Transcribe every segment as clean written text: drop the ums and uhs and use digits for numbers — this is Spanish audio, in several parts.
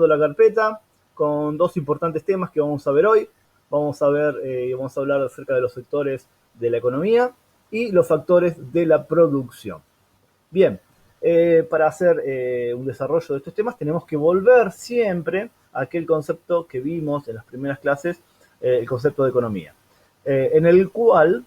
la carpeta con dos importantes temas que vamos a ver hoy. Vamos a hablar acerca de los sectores de la economía y los factores de la producción. Bien, para hacer un desarrollo de estos temas tenemos que volver siempre a aquel concepto que vimos en las primeras clases, el concepto de economía, en el cual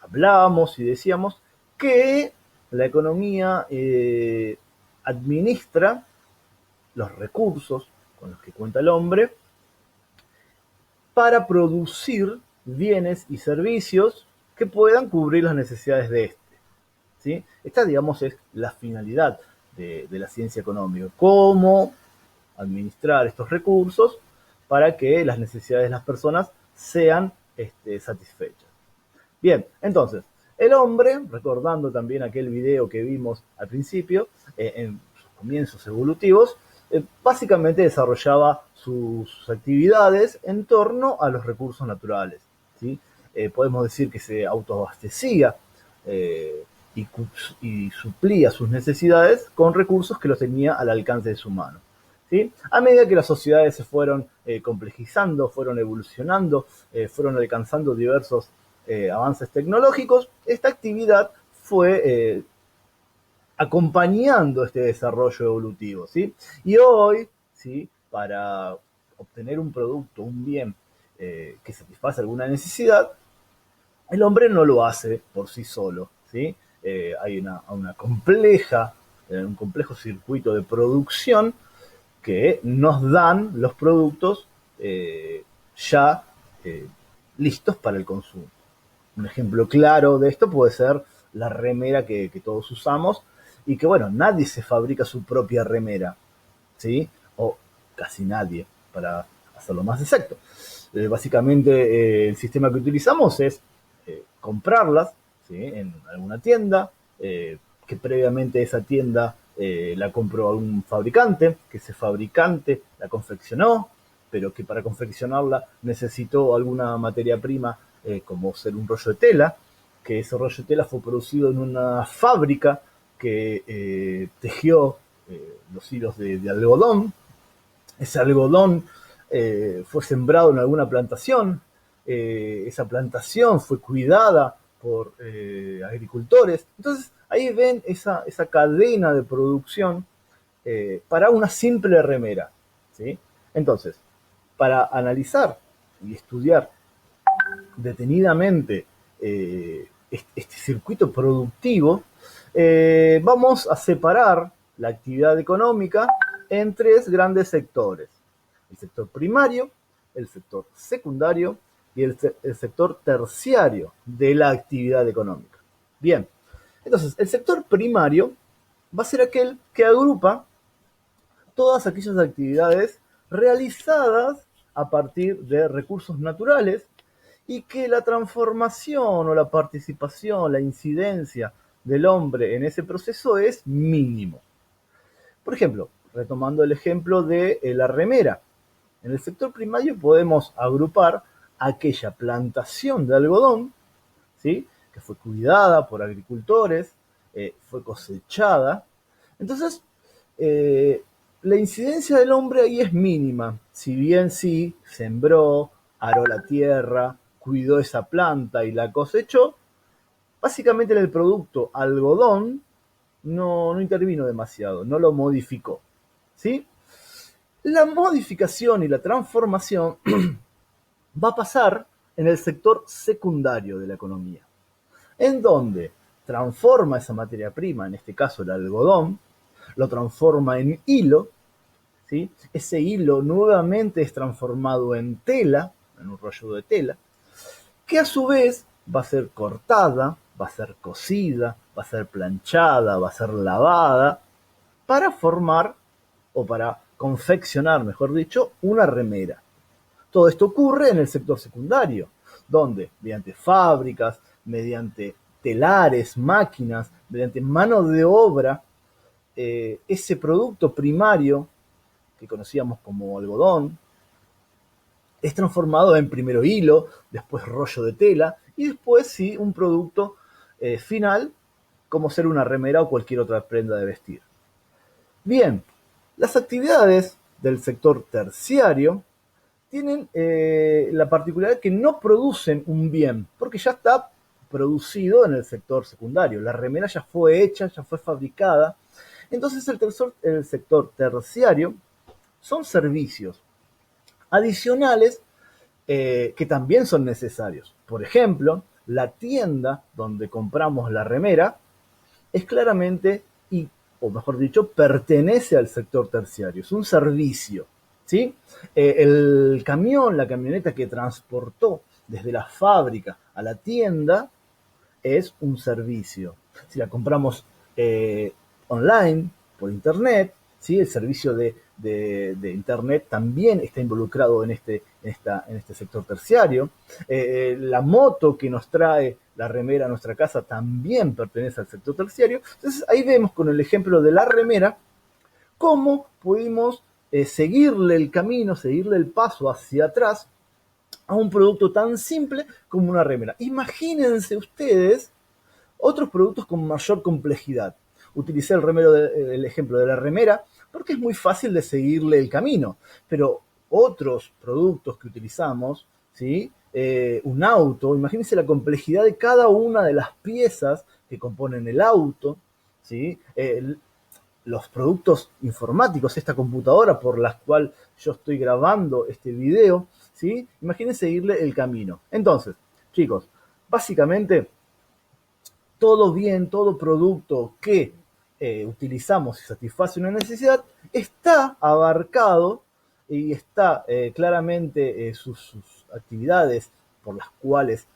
hablábamos y decíamos que la economía administra los recursos con los que cuenta el hombre para producir bienes y servicios que puedan cubrir las necesidades de éste. ¿Sí? Esta, digamos, es la finalidad de la ciencia económica. Cómo administrar estos recursos para que las necesidades de las personas sean satisfechas. Bien, entonces, el hombre, recordando también aquel video que vimos al principio, en sus comienzos evolutivos, básicamente desarrollaba sus actividades en torno a los recursos naturales. ¿Sí? Podemos decir que se autoabastecía y suplía sus necesidades con recursos que los tenía al alcance de su mano. ¿Sí? A medida que las sociedades se fueron complejizando, fueron evolucionando, fueron alcanzando diversos avances tecnológicos, esta actividad fue acompañando este desarrollo evolutivo. ¿Sí? Y hoy, ¿sí?, para obtener un producto, un bien que satisface alguna necesidad, el hombre no lo hace por sí solo. ¿Sí? Hay un complejo circuito de producción que nos dan los productos ya listos para el consumo. Un ejemplo claro de esto puede ser la remera que todos usamos y que, bueno, nadie se fabrica su propia remera, ¿sí? O casi nadie, para hacerlo más exacto. Básicamente, el sistema que utilizamos es comprarlas, ¿sí?, en alguna tienda, que previamente esa tienda la compró algún fabricante, que ese fabricante la confeccionó, pero que para confeccionarla necesitó alguna materia prima, como ser un rollo de tela, que ese rollo de tela fue producido en una fábrica que tejió los hilos de algodón. Ese algodón fue sembrado en alguna plantación, esa plantación fue cuidada por agricultores. Entonces ahí ven esa cadena de producción para una simple remera. ¿Sí? Entonces, para analizar y estudiar detenidamente este circuito productivo, vamos a separar la actividad económica en tres grandes sectores: el sector primario, el sector secundario y el sector terciario de la actividad económica. Bien, entonces el sector primario va a ser aquel que agrupa todas aquellas actividades realizadas a partir de recursos naturales y que la transformación o la participación, la incidencia del hombre en ese proceso es mínimo. Por ejemplo, retomando el ejemplo de la remera, en el sector primario podemos agrupar aquella plantación de algodón, ¿sí?, que fue cuidada por agricultores, fue cosechada. Entonces, la incidencia del hombre ahí es mínima. Si bien sí sembró, aró la tierra, cuidó esa planta y la cosechó, básicamente en el producto algodón no intervino demasiado, no lo modificó. ¿Sí? La modificación y la transformación va a pasar en el sector secundario de la economía, en donde transforma esa materia prima, en este caso el algodón, lo transforma en hilo, ¿sí? Ese hilo nuevamente es transformado en tela, en un rollo de tela, que a su vez va a ser cortada, va a ser cosida, va a ser planchada, va a ser lavada, para formar, o para confeccionar, mejor dicho, una remera. Todo esto ocurre en el sector secundario, donde mediante fábricas, mediante telares, máquinas, mediante mano de obra, ese producto primario que conocíamos como algodón es transformado en primero hilo, después rollo de tela y después sí un producto final, como ser una remera o cualquier otra prenda de vestir. Bien, Las actividades del sector terciario tienen la particularidad que no producen un bien, porque ya está producido en el sector secundario. La remera ya fue hecha, ya fue fabricada. Entonces el sector terciario son servicios adicionales que también son necesarios. Por ejemplo, la tienda donde compramos la remera es claramente, o mejor dicho, pertenece al sector terciario, es un servicio. ¿Sí? El camión, la camioneta que transportó desde la fábrica a la tienda es un servicio. Si la compramos online, por internet, ¿sí? El servicio de internet también está involucrado en este sector terciario. La moto que nos trae la remera a nuestra casa también pertenece al sector terciario. Entonces ahí vemos con el ejemplo de la remera cómo pudimos seguirle el camino, seguirle el paso hacia atrás a un producto tan simple como una remera. Imagínense ustedes otros productos con mayor complejidad. Utilicé el ejemplo de la remera porque es muy fácil de seguirle el camino, pero otros productos que utilizamos, ¿sí? Un auto, imagínense la complejidad de cada una de las piezas que componen el auto, ¿sí? Los productos informáticos, esta computadora por la cual yo estoy grabando este video, ¿sí? Imagínense seguirle el camino. Entonces, chicos, básicamente todo bien, todo producto que utilizamos y satisface una necesidad está abarcado y está claramente sus actividades por las cuales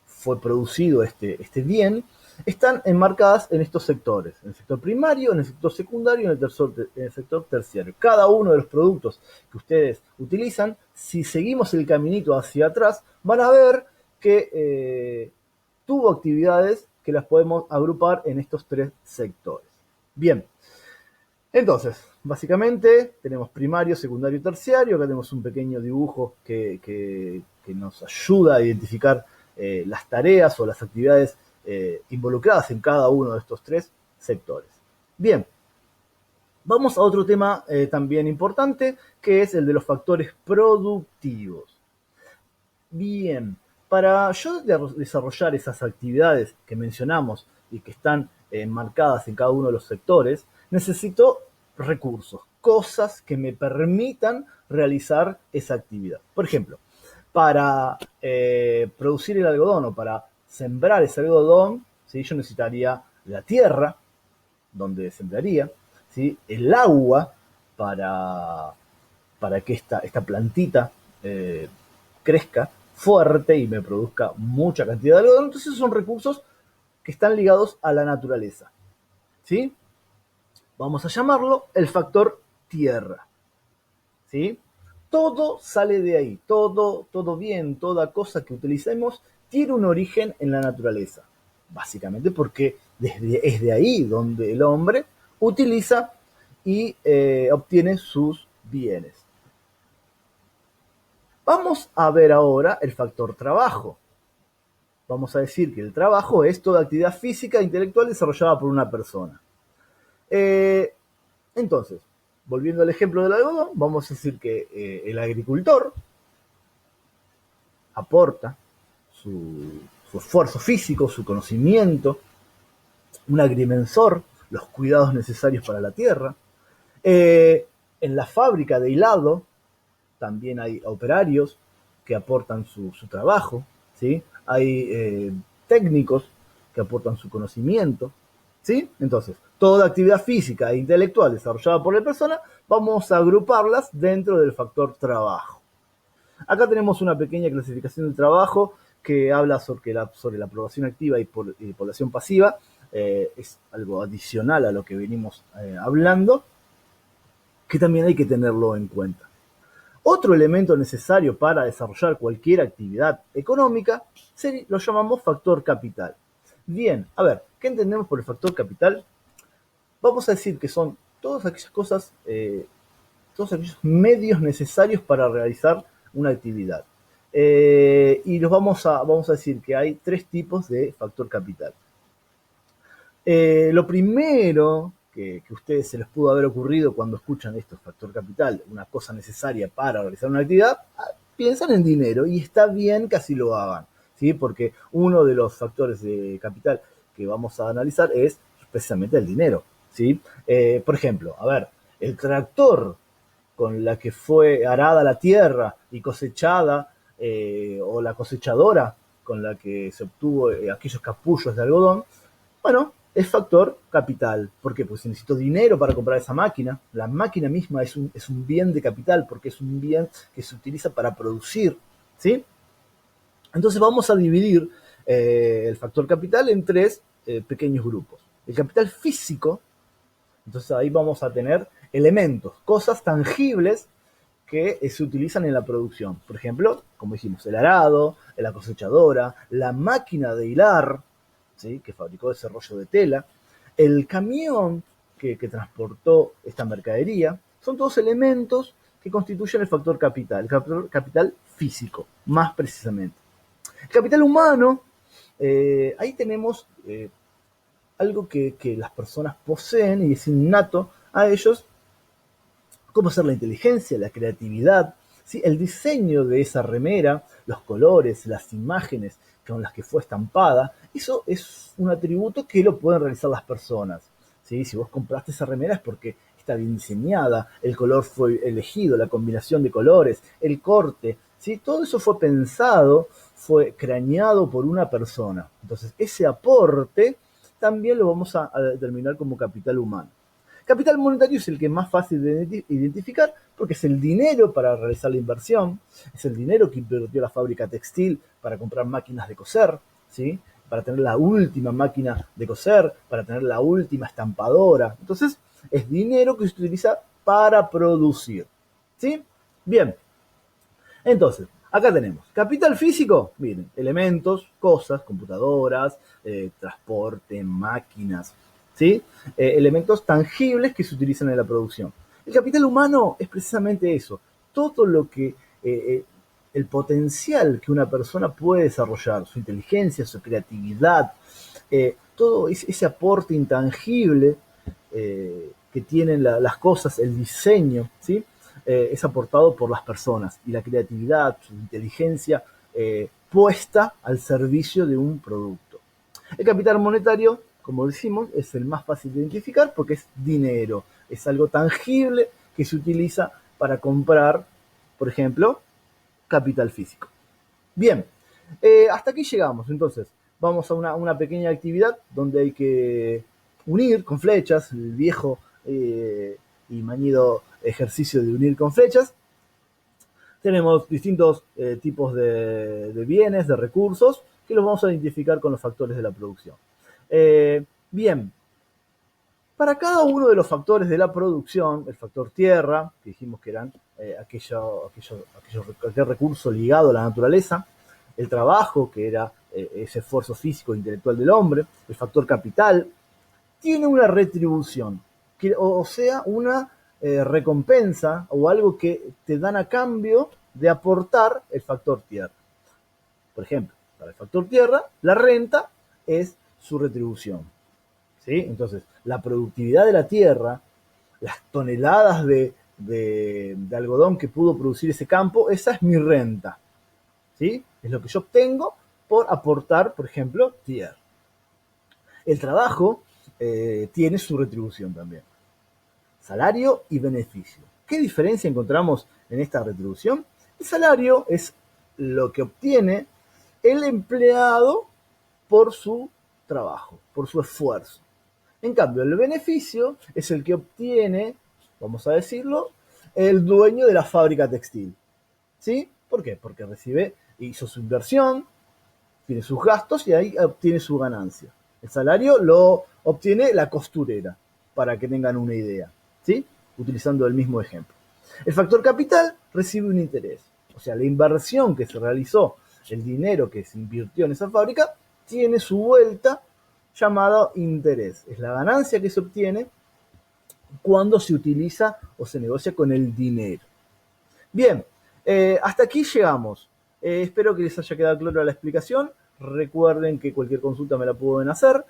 fue producido este bien, están enmarcadas en estos sectores, en el sector primario, en el sector secundario y en el sector terciario. Cada uno de los productos que ustedes utilizan, si seguimos el caminito hacia atrás, van a ver que tuvo actividades que las podemos agrupar en estos tres sectores. Bien, entonces, básicamente tenemos primario, secundario y terciario. Acá tenemos un pequeño dibujo que nos ayuda a identificar las tareas o las actividades involucradas en cada uno de estos tres sectores. Bien, vamos a otro tema también importante, que es el de los factores productivos. Bien, para yo desarrollar esas actividades que mencionamos y que están enmarcadas en cada uno de los sectores, necesito recursos, cosas que me permitan realizar esa actividad. Por ejemplo, para producir el algodón o para sembrar ese algodón, ¿sí? Yo necesitaría la tierra donde sembraría, ¿sí? El agua para que esta plantita crezca fuerte y me produzca mucha cantidad de algodón. Entonces son recursos que están ligados a la naturaleza. ¿Sí? Vamos a llamarlo el factor tierra. ¿Sí? Todo sale de ahí, todo bien, toda cosa que utilicemos tiene un origen en la naturaleza. Básicamente porque es de ahí donde el hombre utiliza y obtiene sus bienes. Vamos a ver ahora el factor trabajo. Vamos a decir que el trabajo es toda actividad física e intelectual desarrollada por una persona. Entonces, volviendo al ejemplo del algodón, vamos a decir que el agricultor aporta su esfuerzo físico, su conocimiento, un agrimensor, los cuidados necesarios para la tierra. En la fábrica de hilado también hay operarios que aportan su trabajo, ¿sí? Hay técnicos que aportan su conocimiento, ¿sí? Entonces, toda actividad física e intelectual desarrollada por la persona, vamos a agruparlas dentro del factor trabajo. Acá tenemos una pequeña clasificación del trabajo que habla sobre la población activa y población pasiva. Es algo adicional a lo que venimos hablando, que también hay que tenerlo en cuenta. Otro elemento necesario para desarrollar cualquier actividad económica lo llamamos factor capital. Bien, a ver, ¿qué entendemos por el factor capital? Vamos a decir que son todas aquellas cosas, todos aquellos medios necesarios para realizar una actividad. Y vamos a decir que hay tres tipos de factor capital. Lo primero que a ustedes se les pudo haber ocurrido cuando escuchan esto, factor capital, una cosa necesaria para realizar una actividad, piensan en dinero y está bien que así lo hagan, ¿sí? Porque uno de los factores de capital que vamos a analizar es precisamente el dinero, ¿sí? Por ejemplo, a ver, el tractor con la que fue arada la tierra y cosechada, o la cosechadora con la que se obtuvo aquellos capullos de algodón, bueno, es factor capital. ¿Por qué? Porque si necesito dinero para comprar esa máquina, la máquina misma es un bien de capital, porque es un bien que se utiliza para producir, ¿sí? Entonces vamos a dividir el factor capital en tres pequeños grupos. El capital físico, entonces ahí vamos a tener elementos, cosas tangibles que se utilizan en la producción. Por ejemplo, como dijimos, el arado, la cosechadora, la máquina de hilar, ¿sí? Que fabricó ese rollo de tela, el camión que transportó esta mercadería, son todos elementos que constituyen el factor capital físico, más precisamente. El capital humano, ahí tenemos algo que las personas poseen y es innato a ellos, cómo ser la inteligencia, la creatividad, ¿sí? El diseño de esa remera, los colores, las imágenes con las que fue estampada, eso es un atributo que lo pueden realizar las personas, ¿sí? Si vos compraste esa remera es porque está bien diseñada, el color fue elegido, la combinación de colores, el corte, ¿sí? Todo eso fue pensado, fue craneado por una persona. Entonces, ese aporte también lo vamos a determinar como capital humano. Capital monetario es el que es más fácil de identificar porque es el dinero para realizar la inversión, es el dinero que invirtió la fábrica textil para comprar máquinas de coser, ¿sí? Para tener la última máquina de coser, para tener la última estampadora. Entonces, es dinero que se utiliza para producir, ¿sí? Bien, entonces, acá tenemos capital físico, miren, elementos, cosas, computadoras, transporte, máquinas, ¿sí? Elementos tangibles que se utilizan en la producción. El capital humano es precisamente eso, todo lo que, el potencial que una persona puede desarrollar, su inteligencia, su creatividad, todo ese aporte intangible que tienen las cosas, el diseño, ¿sí? Es aportado por las personas y la creatividad, su inteligencia puesta al servicio de un producto. El capital monetario, como decimos, es el más fácil de identificar porque es dinero, es algo tangible que se utiliza para comprar, por ejemplo, capital físico. Bien, hasta aquí llegamos. Entonces, vamos a una pequeña actividad donde hay que unir con flechas, el viejo y manido ejercicio de unir con flechas. Tenemos distintos tipos de bienes, de recursos, que los vamos a identificar con los factores de la producción. Bien, para cada uno de los factores de la producción, el factor tierra, que dijimos que eran aquel recurso ligado a la naturaleza, el trabajo, que era ese esfuerzo físico e intelectual del hombre, el factor capital, tiene una retribución, o sea, una recompensa o algo que te dan a cambio de aportar el factor tierra. Por ejemplo, para el factor tierra, la renta es su retribución, ¿sí? Entonces, la productividad de la tierra, las toneladas de algodón que pudo producir ese campo, esa es mi renta, ¿sí? Es lo que yo obtengo por aportar, por ejemplo, tierra. El trabajo tiene su retribución también. Salario y beneficio. ¿Qué diferencia encontramos en esta retribución? El salario es lo que obtiene el empleado por su trabajo, por su esfuerzo. En cambio, el beneficio es el que obtiene, vamos a decirlo, el dueño de la fábrica textil. ¿Sí? ¿Por qué? Porque hizo su inversión, tiene sus gastos y ahí obtiene su ganancia. El salario lo obtiene la costurera, para que tengan una idea, ¿sí? Utilizando el mismo ejemplo. El factor capital recibe un interés. O sea, la inversión que se realizó, el dinero que se invirtió en esa fábrica, tiene su vuelta llamada interés. Es la ganancia que se obtiene cuando se utiliza o se negocia con el dinero. Bien, hasta aquí llegamos. Espero que les haya quedado clara la explicación. Recuerden que cualquier consulta me la pueden hacer.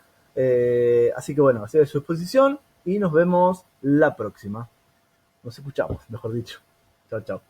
Así que bueno, estoy a su disposición. y nos vemos la próxima. Nos escuchamos, mejor dicho. Chao, chao.